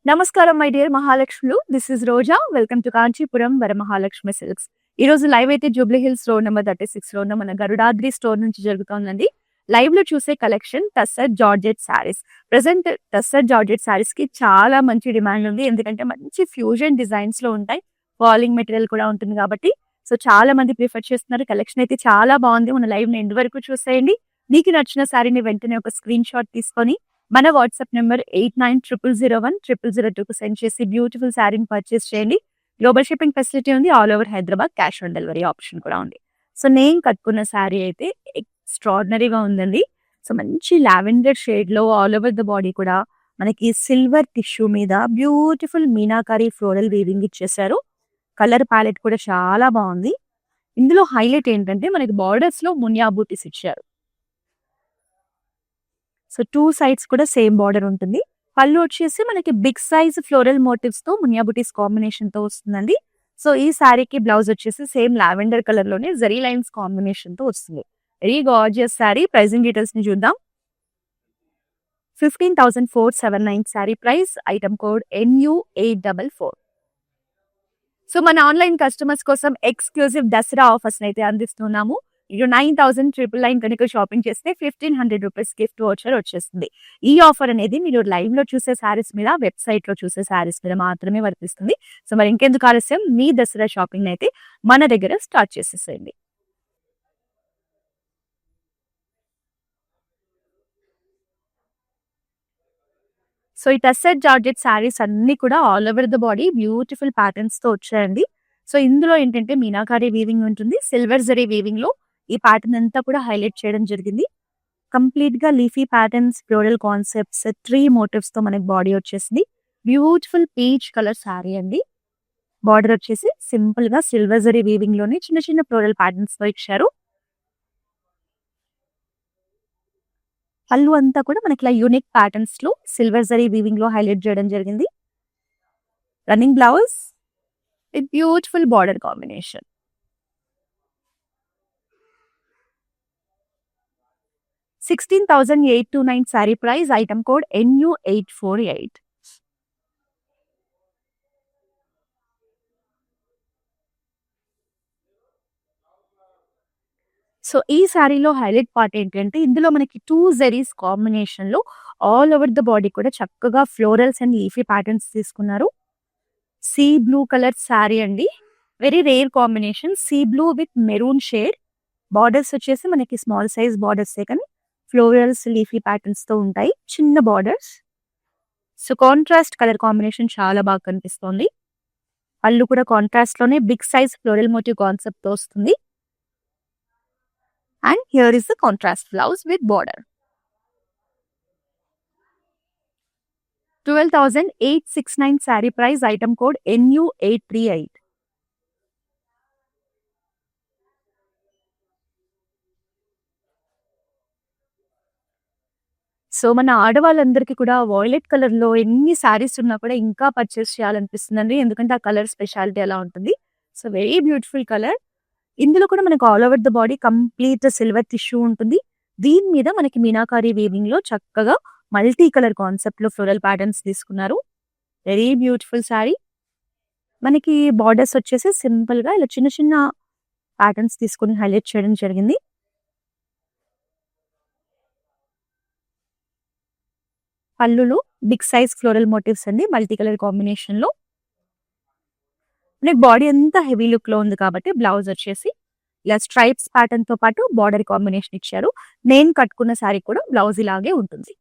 నమస్కారం my dear మహాలక్ష్ములు. This is Roja. Welcome to Kanchipuram Varamahalakshmi silks. ఈ రోజు లైవ్ అయితే జూబ్లీ హిల్స్ రోడ్ నెంబర్ 36 లో ఉన్న మన గరుడాద్రి స్టోర్ నుంచి జరుగుతోందండి. లైవ్ లో చూసే collection tussar georgette saris. Present tussar georgette saris కి చాలా మంచి డిమాండ్ ఉంది. ఎందుకంటే మంచి ఫ్యూజన్ డిజైన్స్ లో ఉంటాయి. ఫాలింగ్ మెటీరియల్ కూడా ఉంటుంది కాబట్టి సో చాలా మంది ప్రిఫర్ చేస్తున్నారు. కలెక్షన్ అయితే చాలా బాగుంది. మన లైవ్ ని ఎండ్ వరకు చూసేయండి. మీకు నచ్చిన శారీని వెంటనే ఒక స్క్రీన్ షాట్ తీసుకొని మన వాట్సాప్ నెంబర్ 8900010002 కు సెండ్ చేసి బ్యూటిఫుల్ శారీని పర్చేస్ చేయండి. గ్లోబల్ షిప్పింగ్ ఫెసిలిటీ ఉంది. All over Hyderabad cash on delivery option కూడా ఉంది. సో నేను కట్టుకున్న శారీ అయితే ఎక్స్ట్రాడినరీగా ఉందండి. సో మంచి లావెండర్ షేడ్ లో ఆల్ ఓవర్ ద బాడీ కూడా మనకి సిల్వర్ టిష్యూ మీద బ్యూటిఫుల్ మీనాకారి ఫ్లోరల్ వీవింగ్ ఇచ్చేసారు. కలర్ ప్యాలెట్ కూడా చాలా బాగుంది. ఇందులో హైలైట్ ఏంటంటే మనకి బార్డర్స్ లో మునియా బూటీస్ ఇచ్చారు. సో 2 సైడ్స్ కూడా సేమ్ బార్డర్ ఉంటుంది. పళ్ళు వచ్చేసి మనకి బిగ్ సైజ్ ఫ్లోరల్ మోటివ్స్ తో మునియా బూటీస్ కాంబినేషన్ తో వస్తుందండి. సో ఈ శారీకి బ్లౌజ్ వచ్చేసి సేమ్ లావెండర్ కలర్ లోనే జరీ లైన్స్ కాంబినేషన్ తో వస్తుంది. Very gorgeous sari. Pricing details ని చూద్దాం. 15,479 sari price. Item code NU844. So మన ఆన్లైన్ కస్టమర్స్ కోసం ఎక్స్క్లూజివ్ దసరా ఆఫర్స్ అయితే అందిస్తున్నాము. మీరు 9,999 కనుక షాపింగ్ చేస్తే 1,500 రూపీస్ గిఫ్ట్ వోచర్ వచ్చేస్తుంది. ఈ ఆఫర్ అనేది మీరు లైవ్ లో చూసే శారీస్ మీద, వెబ్సైట్ లో చూసే శారీస్ మీద మాత్రమే వర్తిస్తుంది. సో మరి ఇంకెందుకు ఆలస్యం, మీ దసరా షాపింగ్ అయితే మన దగ్గర స్టార్ట్ చేసేసేయండి. సో ఈ టస్సర్ జార్జెట్ శారీస్ అన్ని కూడా all over the body beautiful patterns తో వచ్చాయండి. సో ఇందులో ఏంటంటే మీనాకారి వీవింగ్ ఉంటుంది. సిల్వర్ జరీ వీవింగ్ లో ఈ ప్యాటర్న్ అంతా కూడా హైలైట్ చేయడం జరిగింది. కంప్లీట్ గా leafy patterns, floral concepts, 3 motifs తో మనకి బాడీ వచ్చేసింది. బ్యూటిఫుల్ పీచ్ కలర్ శారీ అండి. బార్డర్ వచ్చేసి సింపుల్ గా సిల్వర్ జరీ వీవింగ్ లోనే చిన్న చిన్న ఫ్లోరల్ ప్యాటర్న్స్ తో ఇచ్చారు. పళ్ళు అంతా కూడా మనకి ఇలా యూనిక్ ప్యాటర్న్స్ లో సిల్వర్ జరీ వీవింగ్ లో హైలైట్ చేయడం జరిగింది. Running blouse with beautiful border combination. 16,829 sari price. Item code NU848. So ఈ శారీలో హైలైట్ పార్ట్ ఏంటంటే ఇందులో మనకి 2 జెరీస్ కాంబినేషన్ లో ఆల్ ఓవర్ ద బాడీ కూడా చక్కగా ఫ్లోరల్స్ అండ్ లీఫీ ప్యాటర్న్స్ తీసుకున్నారు. సీ బ్లూ కలర్ శారీ అండి. Very rare combination. Sea blue with maroon shade. Borders వచ్చేసి మనకి స్మాల్ సైజ్ బార్డర్స్ కానీ ఫ్లోరల్స్ లీఫీ ప్యాటర్న్స్ తో ఉంటాయి. చిన్న borders. So contrast colour combination చాలా బాగా కనిపిస్తోంది. పళ్ళు కూడా కాంట్రాస్ట్ లోనే big size floral motif concept తో వస్తుంది. And here is the contrast blouse with border. 12,869 saree price. Item code NU838. So మన ఆడవాళ్ళందరికీ కూడా వాయిలెట్ కలర్ లో ఎన్ని శారీస్ ఉన్నా కూడా ఇంకా పర్చేస్ చేయాలనిపిస్తుందండి. ఎందుకంటే ఆ కలర్ స్పెషాలిటీ అలా ఉంటుంది. So very beautiful colour. ఇందులో కూడా మనకు all over the body complete silver tissue ఉంటుంది. దీని మీద మనకి మీనాకారి వీవింగ్ లో చక్కగా మల్టీ కలర్ కాన్సెప్ట్ లో ఫ్లోరల్ ప్యాటర్న్స్ తీసుకున్నారు. Very beautiful sari. మనకి బార్డర్స్ వచ్చేసి సింపుల్ గా ఇలా చిన్న చిన్న ప్యాటర్న్స్ తీసుకుని హైలైట్ చేయడం జరిగింది. పళ్ళులో బిగ్ సైజ్ ఫ్లోరల్ మోటివ్స్ అండి, మల్టీ కలర్ కాంబినేషన్ లో. మనకి బాడీ అంతా హెవీ లుక్ లో ఉంది కాబట్టి బ్లౌజ్ వచ్చేసి ఇలా స్ట్రైప్స్ ప్యాటర్న్ తో పాటు బార్డర్ కాంబినేషన్ ఇచ్చారు. నేను కట్టుకున్న శారీ కూడా బ్లౌజ్ ఇలాగే ఉంటుంది.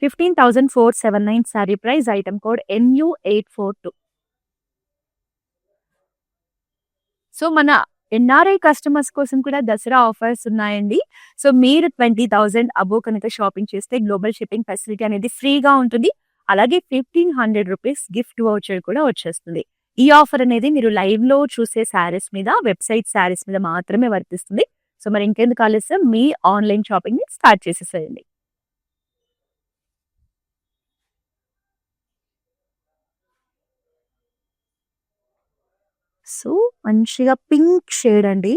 15,479 sari price. Item code NU842. So మన NRI కస్టమర్స్ కోసం కూడా దసరా ఆఫర్స్ ఉన్నాయండి. సో మీరు 20,000 అబో కనుక షాపింగ్ చేస్తే గ్లోబల్ షిప్పింగ్ ఫెసిలిటీ అనేది ఫ్రీగా ఉంటుంది. అలాగే 1,500 రూపీస్ గిఫ్ట్ వౌచర్ కూడా వచ్చేస్తుంది. ఈ ఆఫర్ అనేది మీరు లైవ్ లో చూసే శారీస్ మీద, వెబ్సైట్ శారీస్ మీద మాత్రమే వర్తిస్తుంది. సో మరి ఇంకెందుకు ఆలస్యం, మీ ఆన్లైన్ షాపింగ్ ని స్టార్ట్ చేసేసేయండి. సో మంచిగా పింక్ షేడ్ అండి.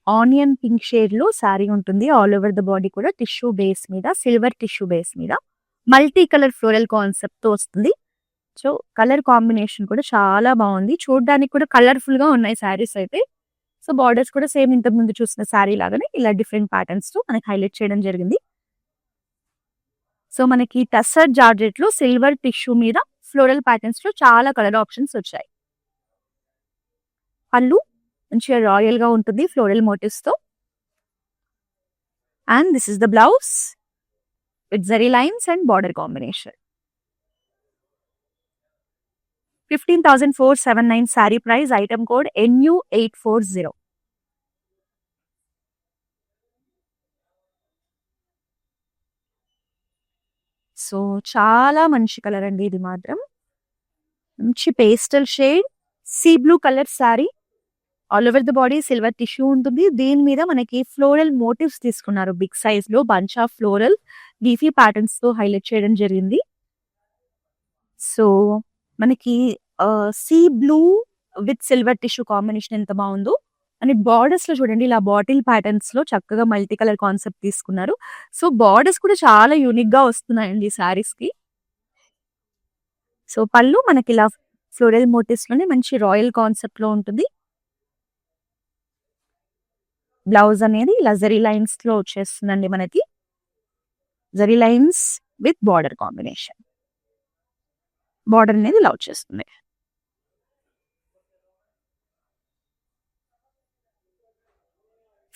ఆనియన్ పింక్ షేడ్ లో శారీ ఉంటుంది. ఆల్ ఓవర్ ద బాడీ కూడా టిష్యూ బేస్ మీద, సిల్వర్ టిష్యూ బేస్ మీద మల్టీ కలర్ ఫ్లోరల్ కాన్సెప్ట్ తో వస్తుంది. సో కలర్ కాంబినేషన్ కూడా చాలా బాగుంది. చూడడానికి కూడా కలర్ఫుల్ గా ఉన్నాయి శారీస్ అయితే. సో బార్డర్స్ కూడా సేమ్ ఇంతకు ముందు చూసిన శారీ లాగానే ఇలా డిఫరెంట్ ప్యాటర్న్స్ తో మనకి హైలైట్ చేయడం జరిగింది. సో మనకి టస్సర్ జార్జెట్ లో సిల్వర్ టిష్యూ మీద ఫ్లోరల్ ప్యాటర్న్స్ లో చాలా కలర్ ఆప్షన్స్ వచ్చాయి. పళ్ళు మంచిగా రాయల్ గా ఉంటుంది ఫ్లోరల్ మోటివ్స్ తో. And this is the blouse with zari lines and border combination. 15,479 sari price, item code NU840. So చాలా మంచి కలర్ అండి ఇది మాత్రం. మంచి pastel shade sea blue colour sari. All over the body silver tissue ఉంటుంది. దీని మీద మనకి ఫ్లోరల్ మోటివ్స్ తీసుకున్నారు బిగ్ సైజ్ లో. Bunch of floral leafy patterns తో హైలైట్ చేయడం జరిగింది. సో మనకి sea blue with silver tissue combination ఎంత బాగుందో. అండ్ బార్డర్స్ లో చూడండి ఇలా బాటిల్ ప్యాటర్న్స్ లో చక్కగా మల్టీ కలర్ కాన్సెప్ట్ తీసుకున్నారు. సో బార్డర్స్ కూడా చాలా యూనిక్ గా వస్తున్నాయండి ఈ సారీస్ కి. సో పళ్ళు మనకి ఇలా ఫ్లోరల్ మోటివ్స్ లోనే మంచి రాయల్ కాన్సెప్ట్ లో ఉంటుంది. బ్లౌజ్ అనేది ఇలా జరీ లైన్స్ లో వచ్చేస్తుందండి మనకి. Zari lines with border combination. Border అనేది ఇలా వచ్చేస్తుంది.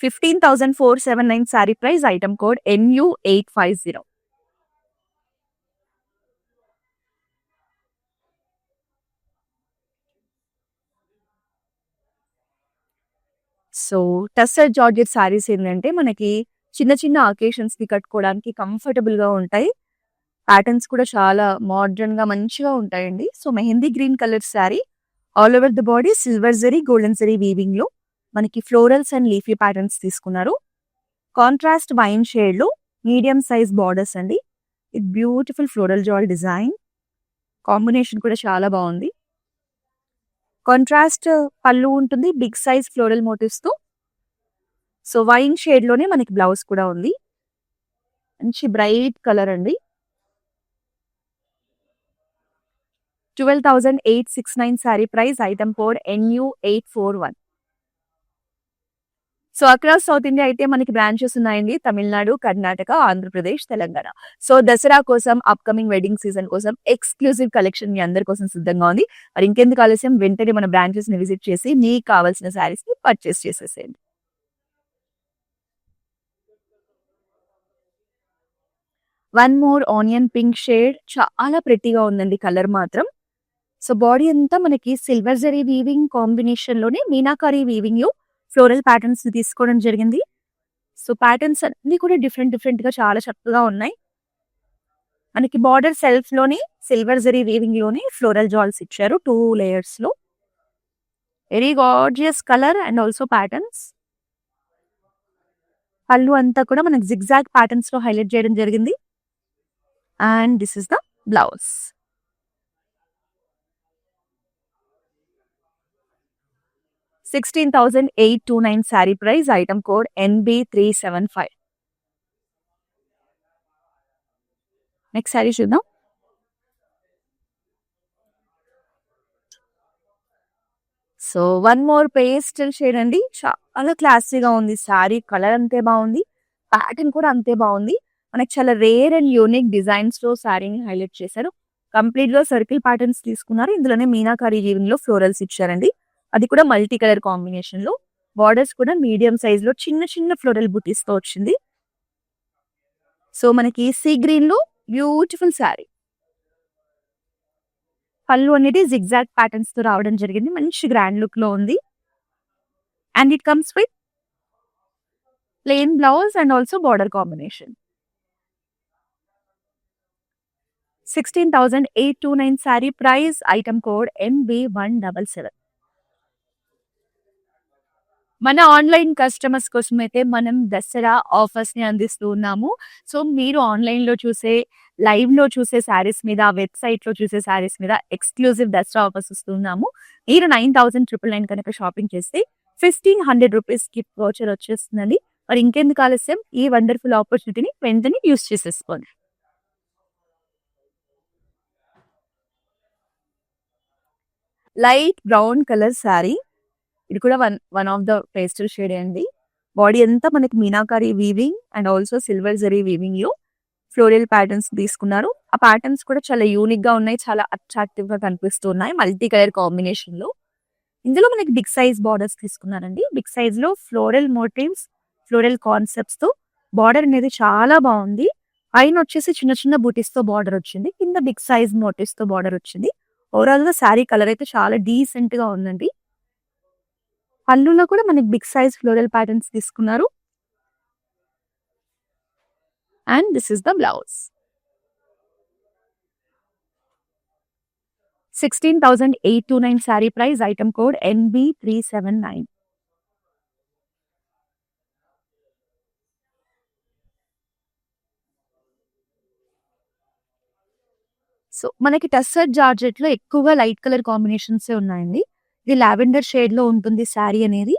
$15,479 sari price, item code NU850. So tussar georgette saris ఏంటంటే మనకి చిన్న చిన్న అకేషన్స్ కి కట్టుకోవడానికి కంఫర్టబుల్ గా ఉంటాయి. ప్యాటర్న్స్ కూడా చాలా మోడర్న్ గా మంచిగా ఉంటాయండి. So mehndi green colour sari, all over the body silver zari golden zari weaving లో మనకి ఫ్లోరల్స్ అండ్ లీఫీ ప్యాటర్న్స్ తీసుకున్నారు. కాంట్రాస్ట్ వైన్ షేడ్ లో మీడియం సైజ్ బార్డర్స్ అండి. ఇది బ్యూటిఫుల్ ఫ్లోరల్ జాల్ డిజైన్. కాంబినేషన్ కూడా చాలా బాగుంది. కాంట్రాస్ట్ పళ్ళు ఉంటుంది బిగ్ సైజ్ ఫ్లోరల్ మోటివ్స్ తో. సో వైన్ షేడ్ లోనే మనకి బ్లౌజ్ కూడా ఉంది. మంచి బ్రైట్ కలర్ అండి. 12,869 sari price, item code NU841. So across south India అయితే మనకి బ్రాంచెస్ ఉన్నాయండి. తమిళనాడు, కర్ణాటక, ఆంధ్రప్రదేశ్, తెలంగాణ. సో దసరా కోసం, అప్కమింగ్ వెడ్డింగ్ సీజన్ కోసం ఎక్స్క్లూజివ్ కలెక్షన్ మీ అందరి కోసం సిద్ధంగా ఉంది. మరి ఇంకెందుకు ఆలస్యం, వెంటనే మన బ్రాంచెస్ ని విజిట్ చేసి మీకు కావాల్సిన శారీస్ ని పర్చేస్ చేసేసేయండి. One more onion pink shade, చాలా ప్రెట్టీగా ఉందండి కలర్ మాత్రం. సో బాడీ అంతా మనకి సిల్వర్ జరీ వీవింగ్ కాంబినేషన్ లోనే మీనాకారి వీవింగ్ లో ఫ్లోరల్ ప్యాటర్న్స్ తీసుకోవడం జరిగింది. సో ప్యాటర్న్స్ అన్ని కూడా డిఫరెంట్ డిఫరెంట్ గా చాలా చక్కగా ఉన్నాయి. మనకి బార్డర్ సెల్ఫ్ లోని సిల్వర్ జరీ వీవింగ్ లోని ఫ్లోరల్ జాల్స్ ఇచ్చారు 2 layers లో. Very gorgeous colour and also patterns. పళ్ళు అంతా కూడా మనకి జిగ్జాగ్ ప్యాటర్న్స్ లో హైలైట్ చేయడం జరిగింది. And this is the blouse. $16,829 sari price, item code NB375. Next sari చూద్దాం. So one more pastel shade అండి. చాలా క్లాసీగా ఉంది శారీ. కలర్ అంతే బాగుంది, ప్యాటర్న్ కూడా అంతే బాగుంది. మనకి చాలా రేర్ అండ్ యూనిక్ డిజైన్స్ లో శారీని హైలైట్ చేశారు. కంప్లీట్ గా సర్కిల్ ప్యాటర్న్స్ తీసుకున్నారు. ఇందులోనే మీనాకారి వీవింగ్ లో ఫ్లోరల్స్ ఇచ్చారండి. అది కూడా మల్టీ కలర్ కాంబినేషన్ లో. బార్డర్స్ కూడా మీడియం సైజ్ లో చిన్న చిన్న ఫ్లోరల్ బుటీస్ తో వచ్చింది. సో మనకి సీ గ్రీన్ లో బ్యూటిఫుల్ శారీ. పళ్ళు అనేది జిగ్జాగ్ ప్యాటర్న్స్ తో రావడం జరిగింది. మంచి గ్రాండ్ లుక్ లో ఉంది. And it comes with plain blouse and also border combination. 16,829 sari price, item code MB177. మన ఆన్లైన్ కస్టమర్స్ కోసం అయితే మనం దసరా ఆఫర్స్ ని అందిస్తూ ఉన్నాము. సో మీరు ఆన్లైన్ లో చూసే, లైవ్ లో చూసే శారీస్ మీద, వెబ్సైట్ లో చూసే శారీస్ మీద ఎక్స్క్లూజివ్ దసరా ఆఫర్స్ ఇస్తున్నాము. మీరు 9,999 కనుక షాపింగ్ చేస్తే 1,500 రూపీస్ గిఫ్ట్ వౌచర్ వచ్చేస్తుందండి. మరి ఇంకెందుకు ఆలస్యం, ఈ వండర్ఫుల్ ఆపర్చునిటీని వెంటనే యూస్ చేసేసుకోండి. Light brown colour sari. ఇది కూడా one of the pastel shade అండి. బాడీ అంతా మనకి meenakari weaving and also silver zari weaving లో ఫ్లోరల్ ప్యాటర్న్స్ తీసుకున్నారు. ఆ ప్యాటర్న్స్ కూడా చాలా యూనిక్ గా ఉన్నాయి, చాలా అట్రాక్టివ్ గా కనిపిస్తున్నాయి మల్టీ కలర్ కాంబినేషన్ లో. ఇందులో మనకి బిగ్ సైజ్ బార్డర్స్ తీసుకున్నారండి. బిగ్ సైజ్ లో ఫ్లోరల్ మోటివ్స్, ఫ్లోరల్ కాన్సెప్ట్స్ తో బార్డర్ అనేది చాలా బాగుంది. పైన వచ్చేసి చిన్న చిన్న బూటీస్ తో బార్డర్ వచ్చింది, కింద బిగ్ సైజ్ మోటివ్స్ తో బార్డర్ వచ్చింది. ఓవరాల్ గా శారీ కలర్ అయితే చాలా డీసెంట్ గా ఉందండి. పళ్ళులో కూడా మనకి బిగ్ సైజ్ ఫ్లోరల్ ప్యాటర్న్స్ తీసుకున్నారు. And this is the blouse. 16,829 sari price, item code NB379. So మనకి టస్సర్ జార్జెట్ లో ఎక్కువగా లైట్ కలర్ కాంబినేషన్స్ ఉన్నాయండి. ఇది లావెండర్ షేడ్ లో ఉంటుంది శారీ అనేది.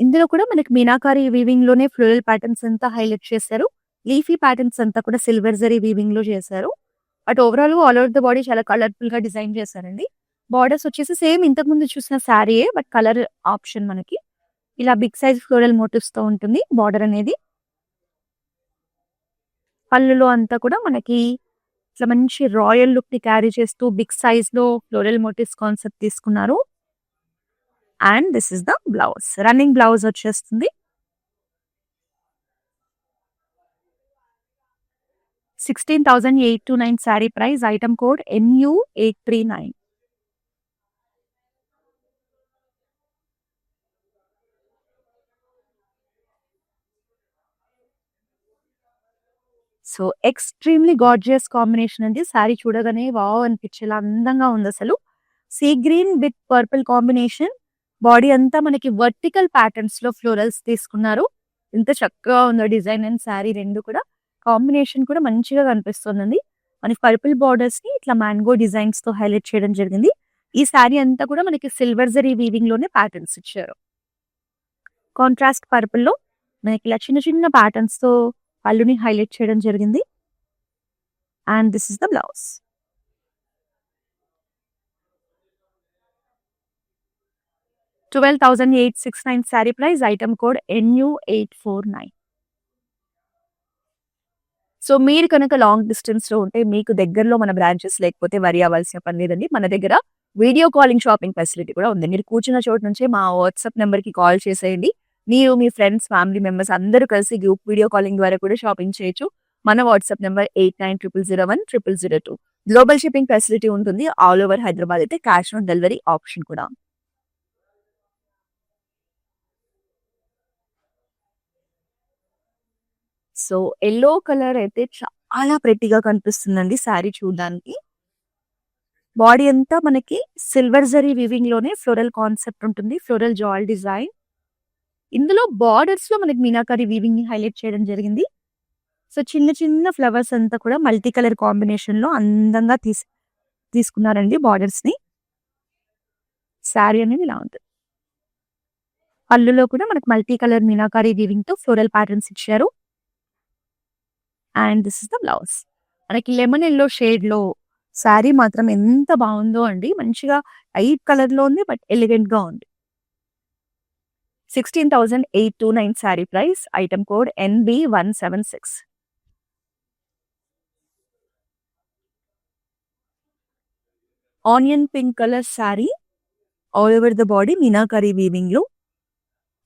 ఇందులో కూడా మనకి మీనాకారి వీవింగ్ లోనే ఫ్లోరల్ ప్యాటర్న్స్ అంతా హైలైట్ చేశారు. లీఫీ ప్యాటర్న్స్ అంతా కూడా సిల్వర్ జరీ వీవింగ్ లో చేశారు. But overall all over the body చాలా కలర్ఫుల్ గా డిజైన్ చేశారండి. బార్డర్స్ వచ్చేసి సేమ్ ఇంతకు ముందు చూసిన శారీయే, బట్ కలర్ ఆప్షన్ మనకి ఇలా బిగ్ సైజ్ ఫ్లోరల్ మోటివ్స్ తో ఉంటుంది బార్డర్ అనేది. పళ్ళులో అంతా కూడా మనకి ఇట్లా మంచి రాయల్ లుక్ ని క్యారీ చేస్తూ బిగ్ సైజ్ లో ఫ్లోరల్ మోటివ్స్ కాన్సెప్ట్ తీసుకున్నారు. And this is the blouse. Running blouse వచ్చేస్తుంది. 16,829 sari price, item code NU839. So extremely gorgeous combination అండి. శారీ చూడగానే వావ్ అనిపించేలా అందంగా ఉంది అసలు. Sea green with purple combination. Body అంతా మనకి వర్టికల్ ప్యాటర్న్స్ లో ఫ్లోరల్స్ తీసుకున్నారు. ఎంత చక్కగా ఉందో డిజైన్ అండ్ శారీ రెండు కూడా. కాంబినేషన్ కూడా మంచిగా కనిపిస్తుందండి. మనకి పర్పుల్ బార్డర్స్ ని ఇట్లా మ్యాంగో డిజైన్స్ తో హైలైట్ చేయడం జరిగింది. ఈ శారీ అంతా కూడా మనకి సిల్వర్ జరీ వీవింగ్ లోనే ప్యాటర్న్స్ ఇచ్చారు. కాంట్రాస్ట్ పర్పుల్ లో మనకి ఇలా చిన్న చిన్న ప్యాటర్న్స్ తో పళ్ళుని హైలైట్ చేయడం జరిగింది. And this is the blouse. 12,869 sari price, item code NU849. So మీరు కనుక లాంగ్ డిస్టెన్స్ లో ఉంటే మీకు దగ్గరలో మన బ్రాంచెస్ లేకపోతే వరి అవ్వాల్సిన పని లేదండి. మన దగ్గర వీడియో కాలింగ్ షాపింగ్ ఫెసిలిటీ కూడా ఉంది. మీరు కూర్చున్న చోటు నుంచే మా వాట్సాప్ నెంబర్ కి కాల్ చేసేయండి. మీరు మీ ఫ్రెండ్స్, ఫ్యామిలీ మెంబర్స్ అందరూ కలిసి గ్రూప్ వీడియో కాలింగ్ ద్వారా కూడా షాపింగ్ చేయొచ్చు. మన WhatsApp number 8900010002. Global shipping facility ఉంటుంది. ఆల్ ఓవర్ హైదరాబాద్ అయితే క్యాష్ ఆన్ డెలివరీ ఆప్షన్ కూడా. సో ఎల్లో కలర్ అయితే చాలా ప్రెట్టిగా కనిపిస్తుందండి శారీ చూడడానికి. బాడీ అంతా మనకి సిల్వర్ జరీ వీవింగ్ లోనే ఫ్లోరల్ కాన్సెప్ట్ ఉంటుంది, ఫ్లోరల్ జాల్ డిజైన్. ఇందులో బార్డర్స్ లో మనకి మీనాకారి వీవింగ్ ని హైలైట్ చేయడం జరిగింది. సో చిన్న చిన్న ఫ్లవర్స్ అంతా కూడా మల్టీ కలర్ కాంబినేషన్ లో అందంగా తీసుకున్నారండి బార్డర్స్ ని. శారీ అనేది ఇలా ఉంటుంది. పళ్ళులో కూడా మనకి మల్టీ కలర్ మీనాకారి వీవింగ్ తో ఫ్లోరల్ ప్యాటర్న్స్ ఇచ్చారు. And this is the blouse. మనకి లెమన్ ఎల్లో షేడ్ లో శారీ మాత్రం ఎంత బాగుందో అండి. మంచిగా లైట్ కలర్ లో ఉంది, బట్ ఎలిగెంట్ గా ఉంది. 16,829 sari price, item code NB176. Onion pink colour sari, all over the body meenakari weaving లో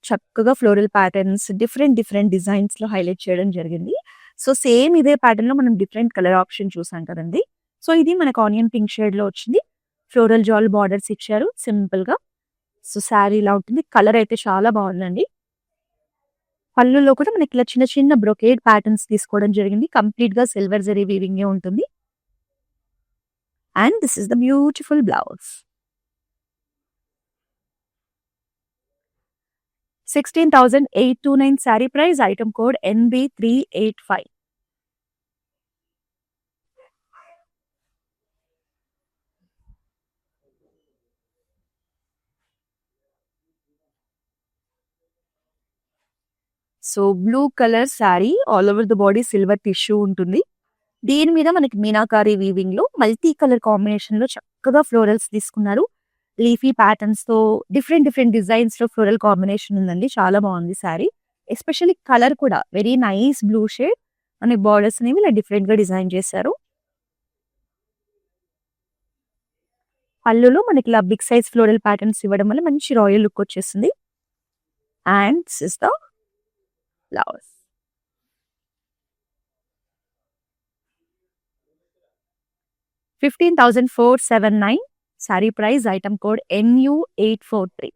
చక్కగా ఫ్లోరల్ ప్యాటర్న్స్ డిఫరెంట్ డిజైన్స్ లో హైలైట్ చేయడం జరిగింది. సో సేమ్ ఇదే ప్యాటర్న్ లో మనం డిఫరెంట్ కలర్ ఆప్షన్ చూసాం కదండి. సో ఇది మనకు ఆనియన్ పింక్ షేడ్ లో వచ్చింది. ఫ్లోరల్ జాల్ బార్డర్స్ ఇచ్చారు సింపుల్ గా. సో శారీ ఇలా ఉంటుంది. కలర్ అయితే చాలా బాగుందండి. పళ్ళులో కూడా మనకి ఇలా చిన్న చిన్న బ్రొకేడ్ ప్యాటర్న్స్ తీసుకోవడం జరిగింది. కంప్లీట్ గా సిల్వర్ జరీ వీవింగ్ ఉంటుంది. And this is the beautiful blouse. 16,829 sari price, item code NB385. So blue colour sari, all over the body silver tissue ఉంటుంది. దీని మీద మనకి మీనాకారి వీవింగ్ లో మల్టీ కలర్ కాంబినేషన్ లో చక్కగా ఫ్లోరల్స్ తీసుకున్నారు. లీఫీ ప్యాటర్న్స్‌తో డిఫరెంట్ డిజైన్స్‌లో ఫ్లోరల్ కాంబినేషన్ ఉందండి. చాలా బావుంది శారీ. ఎస్పెషల్లీ కలర్ కూడా వెరీ నైస్ బ్లూ షేడ్. మనకి బోర్డర్స్ అనేవి ఇలా డిఫరెంట్‌గా డిజైన్ చేశారు. పళ్ళులో మనకి ఇలా బిగ్ సైజ్ ఫ్లోరల్ ప్యాటర్న్స్ ఇవ్వడం వల్ల మంచి రాయల్ లుక్ వచ్చేస్తుంది. And this is the blouse. 15,479 sari price item code NU843.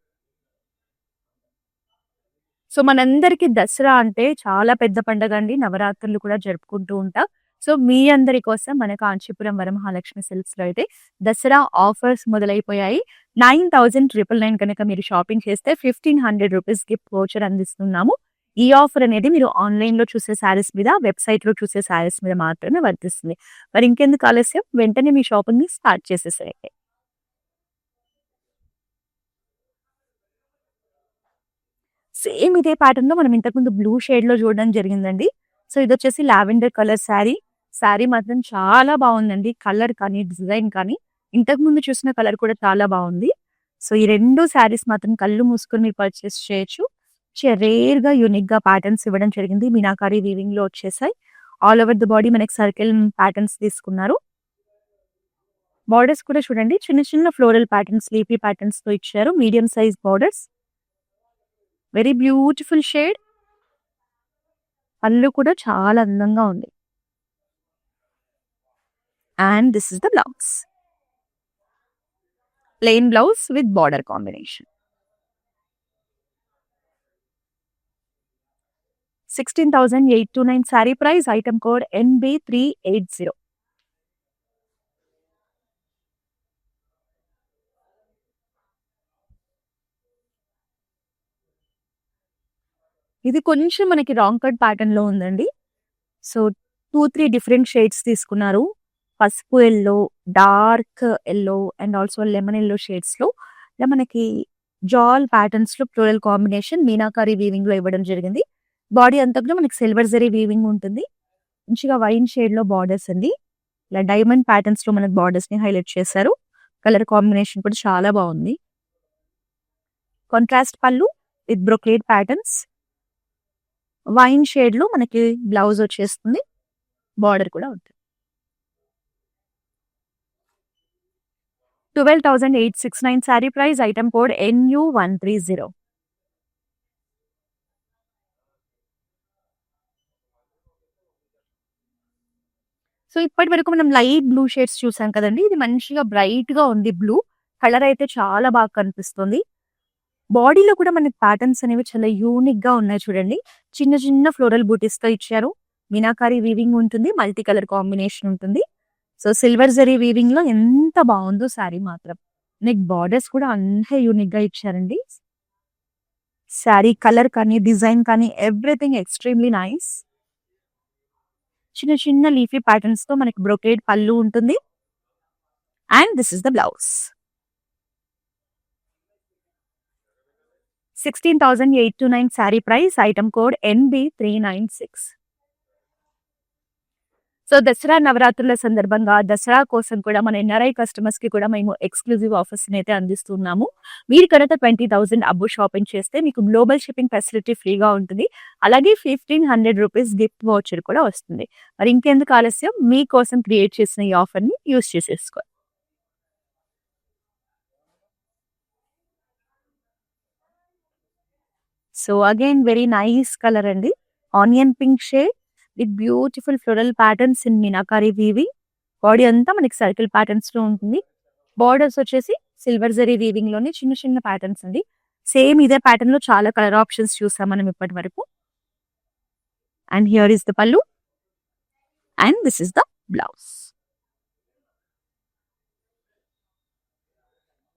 So మనందరికీ దసరా అంటే చాలా పెద్ద పండగ అండి. నవరాత్రులు కూడా జరుపుకుంటూ ఉంటాం. సో మీ అందరి కోసం మన కాంచీపురం వరమహాలక్ష్మి సిల్క్స్‌లో అయితే దసరా ఆఫర్స్ మొదలైపోయాయి. 9,999 కనుక మీరు షాపింగ్ చేస్తే 1,500 రూపీస్ గిఫ్ట్ వౌచర్ అందిస్తున్నాము. ఈ ఆఫర్ అనేది మీరు ఆన్‌లైన్‌లో చూసే శారీస్ మీద, వెబ్‌సైట్‌లో చూసే శారీస్ మీద మాత్రమే వర్తిస్తుంది. మరి ఇంకెందుకు ఆలస్యం, వెంటనే మీ షాపింగ్‌ని స్టార్ట్ చేసేసేయండి. సేమ్ ఇదే ప్యాటర్న్‌లో మనం ఇంతకుముందు బ్లూ షేడ్‌లో చూడడం జరిగిందండి. సో ఇదొచ్చేసి లావెండర్ కలర్ శారీ. శారీ మాత్రం చాలా బావుందండి. కలర్ కానీ, డిజైన్ కానీ ఇంతకుముందు చూసిన కలర్ కూడా చాలా బావుంది. సో ఈ 2 శారీస్ మాత్రం కళ్ళు మూసుకొని మీరు పర్చేస్ చేయొచ్చు. రేర్‌గా, యూనిక్‌గా ప్యాటర్న్స్ ఇవ్వడం జరిగింది. మీనాకారి వీవింగ్‌లో వచ్చేసాయి. ఆల్ ఓవర్ ది బాడీ మనకి సర్కిల్ ప్యాటర్న్స్ తీసుకున్నారు. బోర్డర్స్ కూడా చూడండి చిన్న చిన్న ఫ్లోరల్ ప్యాటర్న్స్, లీఫీ ప్యాటర్న్స్‌తో ఇచ్చారు. Medium size borders. Very beautiful shade. పళ్ళు కూడా చాలా అందంగా ఉంది. And this is the blouse. Plain blouse with border combination. 16,829 sari price item code NB380. ఇది కొంచెం మనకి రాంగ్ కట్ ప్యాటర్న్ లో ఉందండి. సో 2, 3 డిఫరెంట్ షేడ్స్ తీసుకున్నారు. పసుపు yellow, dark yellow and also lemon yellow shades లో ఇలా మనకి జాల్ ప్యాటర్న్స్ లో ఫ్లోరల్ కాంబినేషన్ మీనాకారి వీవింగ్ లో ఇవ్వడం జరిగింది. బాడీ అంతా కూడా మనకి సిల్వర్ జరీ వీవింగ్ ఉంటుంది. మంచిగా వైన్ షేడ్ లో బార్డర్స్ అండి. ఇలా డైమండ్ ప్యాటర్న్స్ లో మనకి బార్డర్స్ ని హైలైట్ చేశారు. కలర్ కాంబినేషన్ కూడా చాలా బాగుంది. కాంట్రాస్ట్ పళ్ళు with brocade patterns. Wine shade లో మనకి బ్లౌజ్ వచ్చేస్తుంది. బార్డర్ కూడా ఉంటుంది. 12,869 sari price item code NU130. So ఇప్పటి వరకు మనం లైట్ బ్లూ షేడ్స్ చూసాం కదండి. ఇది మంచిగా బ్రైట్ గా ఉంది బ్లూ. కలర్ అయితే చాలా బాగా కనిపిస్తుంది. బాడీలో కూడా మనకి ప్యాటర్న్స్ అనేవి చాలా యూనిక్ గా ఉన్నాయి చూడండి. చిన్న చిన్న ఫ్లోరల్ బూటీస్ తో ఇచ్చారు. మీనాకారి వీవింగ్ ఉంటుంది. మల్టీ కలర్ కాంబినేషన్ ఉంటుంది. సో సిల్వర్ జరీ వీవింగ్ లో ఎంత బాగుందో శారీ మాత్రం. నెక్ బార్డర్స్ కూడా అంతే యూనిక్ గా ఇచ్చారండి. శారీ కలర్ కానీ, డిజైన్ కానీ ఎవ్రీథింగ్ ఎక్స్ట్రీమ్లీ నైస్. చిన్న చిన్న లీఫీ ప్యాటర్న్స్ తో మనకి బ్రొకేడ్ పళ్ళు ఉంటుంది. And this is the blouse. 16,829 sari price item code NB396. So Dasara నవరాత్రుల సందర్భంగా దసరా కోసం కూడా మన NRI కస్టమర్స్ కి కూడా మేము ఎక్స్క్లూజివ్ ఆఫర్స్ అయితే అందిస్తున్నాము. మీరు కనుక 20,000 అబ్బు షాపింగ్ చేస్తే మీకు గ్లోబల్ షిప్పింగ్ ఫెసిలిటీ ఫ్రీగా ఉంటుంది. అలాగే 1,500 రూపీస్ గిఫ్ట్ వౌచర్ కూడా వస్తుంది. మరి ఇంకెందుకు ఆలస్యం, మీకోసం క్రియేట్ చేసిన ఈ ఆఫర్ ని యూస్ చేసేసుకోండి. So again very nice colour అండి. Onion pink shade with beautiful floral patterns in Meenakari weaving. Body అంతా మనకి సర్కిల్ ప్యాటర్న్స్ లో ఉంటుంది. బార్డర్స్ వచ్చేసి సిల్వర్ జరీ వీవింగ్ లోనే చిన్న చిన్న ప్యాటర్న్స్ అండి. సేమ్ ఇదే ప్యాటర్న్ లో చాలా కలర్ ఆప్షన్స్ చూసాం మనం ఇప్పటి వరకు. అండ్ హియర్ ఇస్ ద పల్లు and this is the blouse.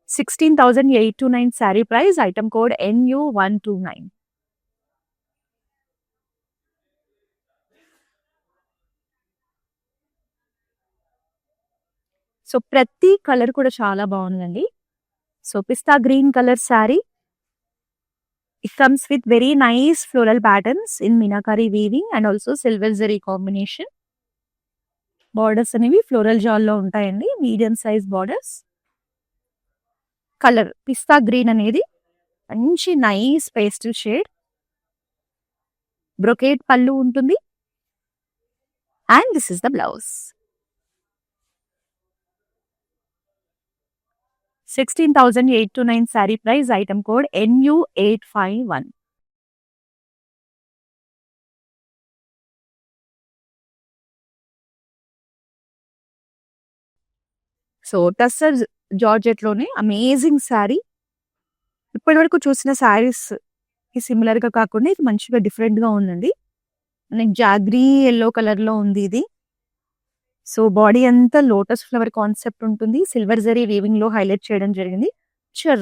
16,829 sari price item code NU129. So ప్రతి కలర్ కూడా చాలా బాగుందండి. So pista green colour sari. It comes with very nice floral patterns in Meenakari weaving and also silver zari combination. Borders అనేవి floral జాల్ లో ఉంటాయండి. Medium size borders. Colour పిస్తా green అనేది మంచి నైస్ పేస్టల్ షేడ్. బ్రొకేట్ పళ్ళు ఉంటుంది. And this is the blouse. 16,829 sari price. Item code NU851. So tussar georgette లోనే amazing sari. ఇప్పటి వరకు చూసిన శారీస్ కి సిమిలర్ గా కాకుండా ఇది మంచిగా డిఫరెంట్ గా ఉందండి. మనకి జాగ్రీ ఎల్లో కలర్ లో ఉంది ఇది. సో బాడీ అంతా లోటస్ ఫ్లవర్ కాన్సెప్ట్ ఉంటుంది. సిల్వర్ జరీ వీవింగ్ లో హైలైట్ చేయడం జరిగింది.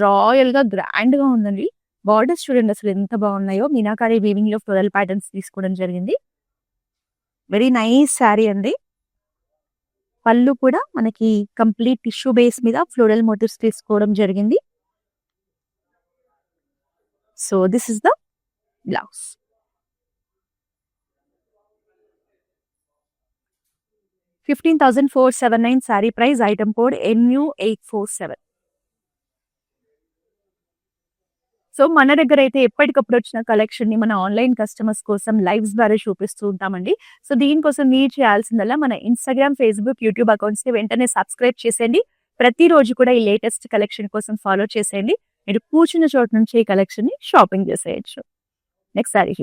రాయల్ గా గ్రాండ్ గా ఉందండి. బార్డర్స్ చూడండి అసలు ఎంత బాగున్నాయో. మీనాకారి వీవింగ్ లో ఫ్లోరల్ ప్యాటర్న్స్ తీసుకోవడం జరిగింది. వెరీ నైస్ శారీ అండి. పళ్ళు కూడా మనకి కంప్లీట్ టిష్యూ బేస్ మీద ఫ్లోరల్ మోటివ్స్ తీసుకోవడం జరిగింది. So this is the blouse. 15,479 sari price. Item code NU847. So మన దగ్గర అయితే ఎప్పటికప్పుడు వచ్చిన కలెక్షన్ ని మన ఆన్లైన్ కస్టమర్స్ కోసం లైవ్స్ ద్వారా చూపిస్తూ ఉంటామండి. సో దీనికోసం మీరు చేయాల్సిందల్లా మన ఇన్స్టాగ్రామ్, ఫేస్బుక్, యూట్యూబ్ అకౌంట్స్ ని వెంటనే సబ్స్క్రైబ్ చేసేయండి. ప్రతిరోజు కూడా ఈ లేటెస్ట్ కలెక్షన్ కోసం ఫాలో చేసేయండి. మీరు కూర్చున్న చోట నుంచి ఈ కలెక్షన్ ని షాపింగ్ చేసేయచ్చు. Next sari.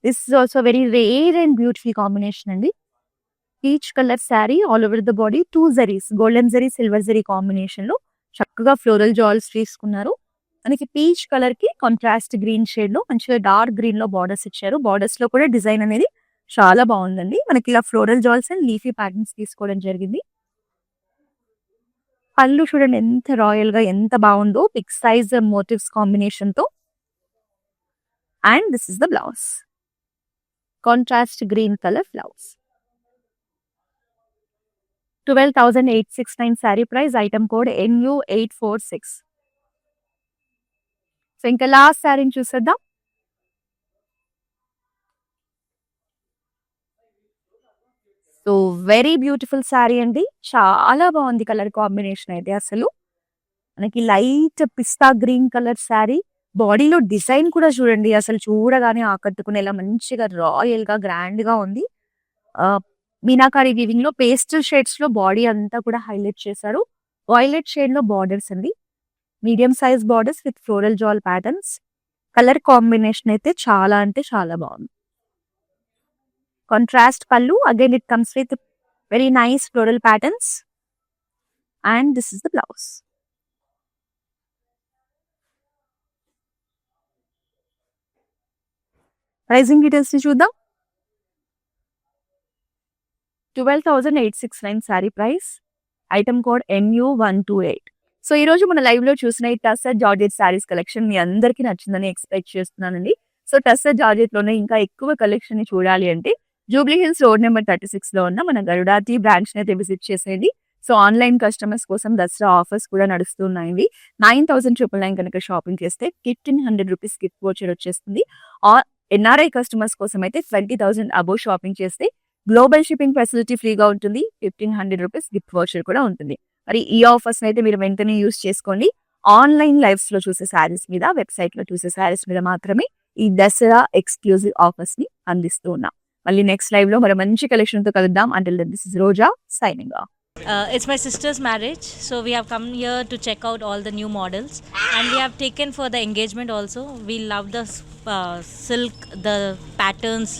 This is also very rare and beautiful combination అండి. Peach colour sari, all over the body 2 zaris, golden zari, silver zari combination లో చక్కగా ఫ్లోరల్ జాల్స్ తీసుకున్నారు. మనకి పీచ్ కలర్ కి కాంట్రాస్ట్ గ్రీన్ షేడ్ లో మంచిగా డార్క్ గ్రీన్ లో బార్డర్స్ ఇచ్చారు. బార్డర్స్ లో కూడా డిజైన్ అనేది చాలా బాగుందండి. మనకి ఇలా floral jaals and leafy patterns తీసుకోవడం జరిగింది. పళ్ళు చూడండి ఎంత రాయల్ గా ఎంత బాగుందో, బిగ్ సైజ్ మోటివ్స్ కాంబినేషన్ తో. And this is the blouse. Contrast green colour blouse. 12,869 sari price. Item code NU846. So ఇంకా లాస్ట్ శారీని చూసేద్దాం. సో వెరీ బ్యూటిఫుల్ శారీ అండి. చాలా బాగుంది కలర్ కాంబినేషన్ అయితే. అసలు మనకి లైట్ పిస్తా గ్రీన్ కలర్ శారీ. బాడీలో డిజైన్ కూడా చూడండి అసలు చూడగానే ఆకట్టుకునేలా మంచిగా రాయల్ గా గ్రాండ్ గా ఉంది. మీనాకారి వీవింగ్ లో పేస్టల్ షేడ్స్ లో బాడీ అంతా కూడా హైలైట్ చేశారు. వైలెట్ షేడ్ లో బార్డర్స్ అండి. Medium size borders with floral jaal patterns. Colour combination అయితే చాలా అంటే చాలా బాగుంది. కాంట్రాస్ట్ పళ్ళు. Again it comes with very nice floral patterns. And this is the blouse. Pricing details ని చూద్దాం. 12,869 sari price. Item code NU128. So ఈ రోజు మన లైవ్ లో చూసిన ఈ టస్సర్ జార్జెట్ శారీస్ కలెక్షన్ మీ అందరికీ నచ్చిందని ఎక్స్పెక్ట్ చేస్తున్నానండి. సో టస్సర్ జార్జెట్ లోనే ఇంకా ఎక్కువ కలెక్షన్ ని చూడాలి అంటే జూబ్లీ హిల్స్ రోడ్ నెంబర్ 36 లో ఉన్న మన గరుడాతి బ్రాంచ్ ని అయితే విజిట్ చేసేయండి. సో ఆన్లైన్ కస్టమర్స్ కోసం దసరా ఆఫర్స్ కూడా నడుస్తున్నాయండి. 9,999 కనుక షాపింగ్ చేస్తే 1,500 రూపీస్ గిఫ్ట్ వోచర్ వచ్చేస్తుంది. NRI కస్టమర్స్ కోసం అయితే 20,000 అబోవ్ షాపింగ్ చేస్తే గ్లోబల్ షిప్పింగ్ ఫెసిలిటీ ఫ్రీగా ఉంటుంది. 1,500 రూపీస్ గిఫ్ట్ వోచర్ కూడా ఉంటుంది. మరి ఈ ఆఫర్స్ అయితే మీరు వెంటనే యూస్ చేసుకోండి. ఆన్లైన్ లైవ్స్ లో చూసే శారీస్ మీద, వెబ్సైట్ లో చూసే శారీస్ మీద మాత్రమే ఈ దసరా ఎక్స్క్లూజివ్ ఆఫర్స్ ని అందిస్తూ ఉన్నాం. మళ్ళీ నెక్స్ట్ లైవ్ లో మరి మంచి కలెక్షన్ తో కలుద్దాం. Until then this is Roja signing off. It's my sister's marriage, so we have come here to check out all the new models, and we have taken for the engagement also. We love the silk, the patterns,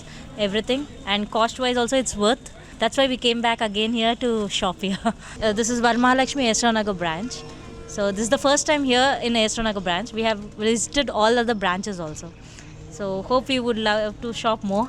everything, and cost wise also it's worth. That's why we came back again here to shop here. This is Varmahalakshmi Esranagar branch. So this is the first time here in Esranagar branch. We have visited all other branches also. So hope you would love to shop more.